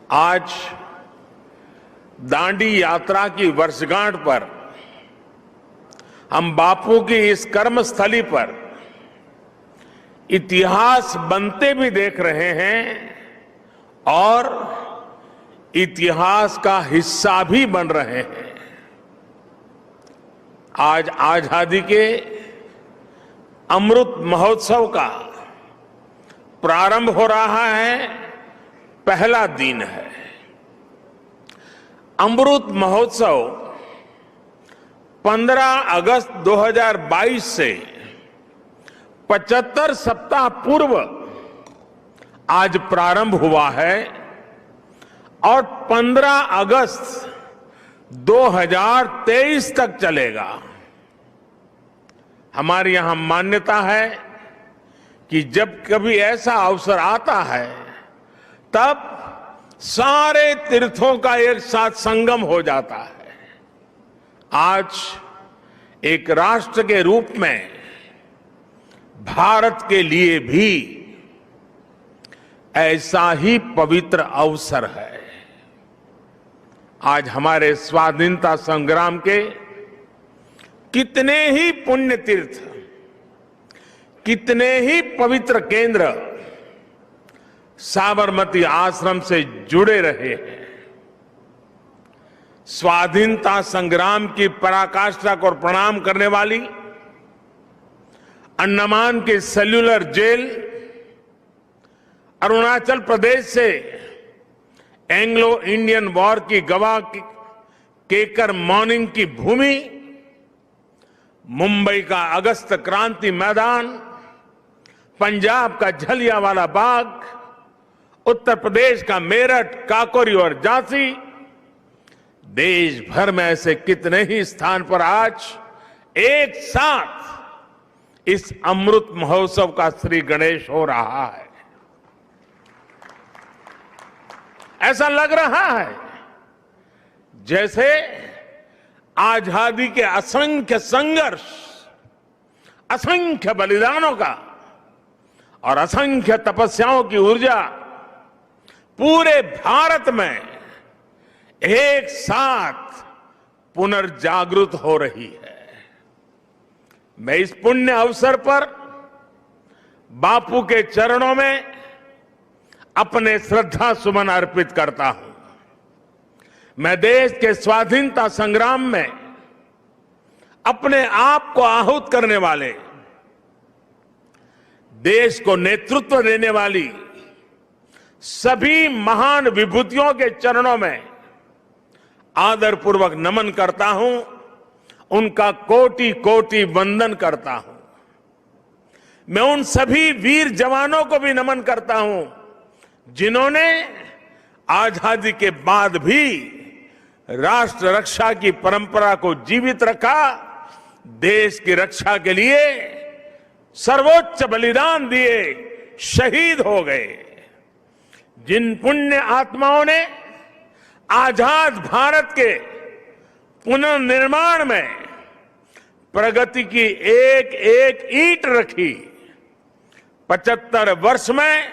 आज दांडी यात्रा की वर्षगांठ पर हम बापू की इस कर्मस्थली पर इतिहास बनते भी देख रहे हैं और इतिहास का हिस्सा भी बन रहे हैं। आज आजादी के अमृत महोत्सव का प्रारंभ हो रहा है, पहला दिन है। अमृत महोत्सव 15 अगस्त 2022 से 75 सप्ताह पूर्व आज प्रारंभ हुआ है और 15 अगस्त 2023 तक चलेगा। हमारी यहां मान्यता है कि जब कभी ऐसा अवसर आता है तब सारे तीर्थों का एक साथ संगम हो जाता है। आज एक राष्ट्र के रूप में भारत के लिए भी ऐसा ही पवित्र अवसर है। आज हमारे स्वाधीनता संग्राम के कितने ही पुण्य तीर्थ, कितने ही पवित्र केंद्र साबरमती आश्रम से जुड़े रहे हैं। स्वाधीनता संग्राम की पराकाष्ठा को प्रणाम करने वाली अंडमान की सेल्यूलर जेल, अरुणाचल प्रदेश से एंग्लो इंडियन वॉर की गवाह केकर मॉर्निंग की भूमि, मुंबई का अगस्त क्रांति मैदान, पंजाब का जलियांवाला बाग, उत्तर प्रदेश का मेरठ, काकोरी और झांसी, देश भर में ऐसे कितने ही स्थान पर आज एक साथ इस अमृत महोत्सव का श्री गणेश हो रहा है। ऐसा लग रहा है जैसे आजादी के असंख्य संघर्ष, असंख्य बलिदानों का और असंख्य तपस्याओं की ऊर्जा पूरे भारत में एक साथ पुनर्जागृत हो रही है। मैं इस पुण्य अवसर पर बापू के चरणों में अपने श्रद्धा सुमन अर्पित करता हूं। मैं देश के स्वाधीनता संग्राम में अपने आप को आहूत करने वाले, देश को नेतृत्व देने वाली सभी महान विभूतियों के चरणों में आदरपूर्वक नमन करता हूं, उनका कोटि कोटि वंदन करता हूं। मैं उन सभी वीर जवानों को भी नमन करता हूं जिन्होंने आजादी के बाद भी राष्ट्र रक्षा की परंपरा को जीवित रखा, देश की रक्षा के लिए सर्वोच्च बलिदान दिए, शहीद हो गए। जिन पुण्य आत्माओं ने आजाद भारत के पुनर्निर्माण में प्रगति की एक एक ईंट रखी, 75 वर्ष में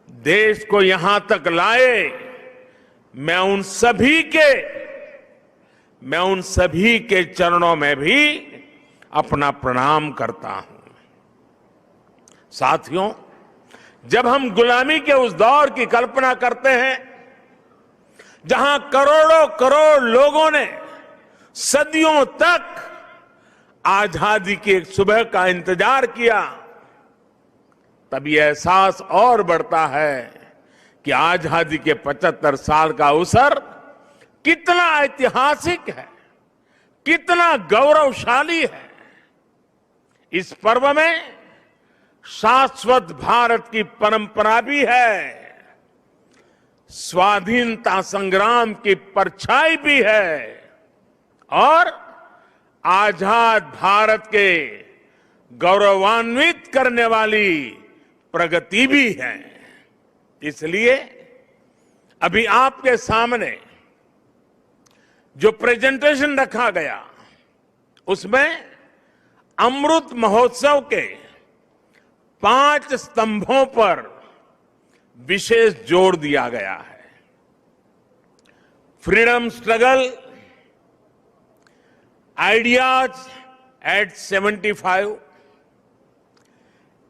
देश को यहां तक लाए, मैं उन सभी के चरणों में भी अपना प्रणाम करता हूं। साथियों, जब हम गुलामी के उस दौर की कल्पना करते हैं जहां करोड़ों करोड़ लोगों ने सदियों तक आजादी की एक सुबह का इंतजार किया, तब यह एहसास और बढ़ता है कि आजादी के 75 साल का अवसर कितना ऐतिहासिक है, कितना गौरवशाली है। इस पर्व में शाश्वत भारत की परंपरा भी है, स्वाधीनता संग्राम की परछाई भी है और आजाद भारत के गौरवान्वित करने वाली प्रगति भी है। इसलिए अभी आपके सामने जो प्रेजेंटेशन रखा गया उसमें अमृत महोत्सव के 5 स्तंभों पर विशेष जोर दिया गया है। freedom struggle, ideas at 75,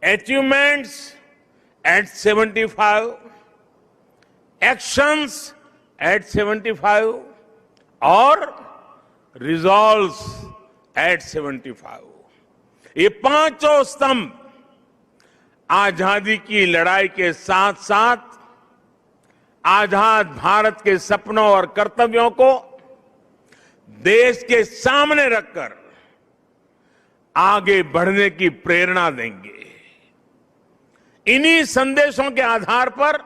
achievements at 75, actions at 75 और resolves at 75. ये पांचों स्तंभ आजादी की लड़ाई के साथ साथ आजाद भारत के सपनों और कर्तव्यों को देश के सामने रखकर आगे बढ़ने की प्रेरणा देंगे। इन्हीं संदेशों के आधार पर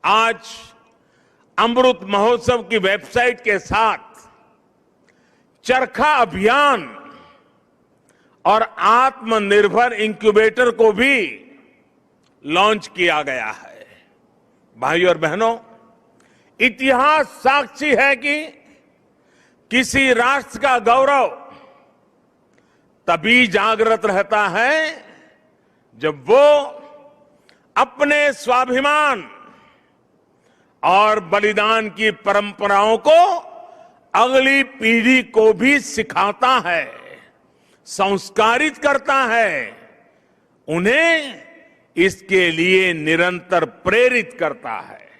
आज अमृत महोत्सव की वेबसाइट के साथ चरखा अभियान और आत्मनिर्भर इंक्यूबेटर को भी लॉन्च किया गया है। भाइयों और बहनों, इतिहास साक्षी है कि किसी राष्ट्र का गौरव तभी जागृत रहता है जब वो अपने स्वाभिमान और बलिदान की परंपराओं को अगली पीढ़ी को भी सिखाता है, संस्कारित करता है, उन्हें इसके लिए निरंतर प्रेरित करता है।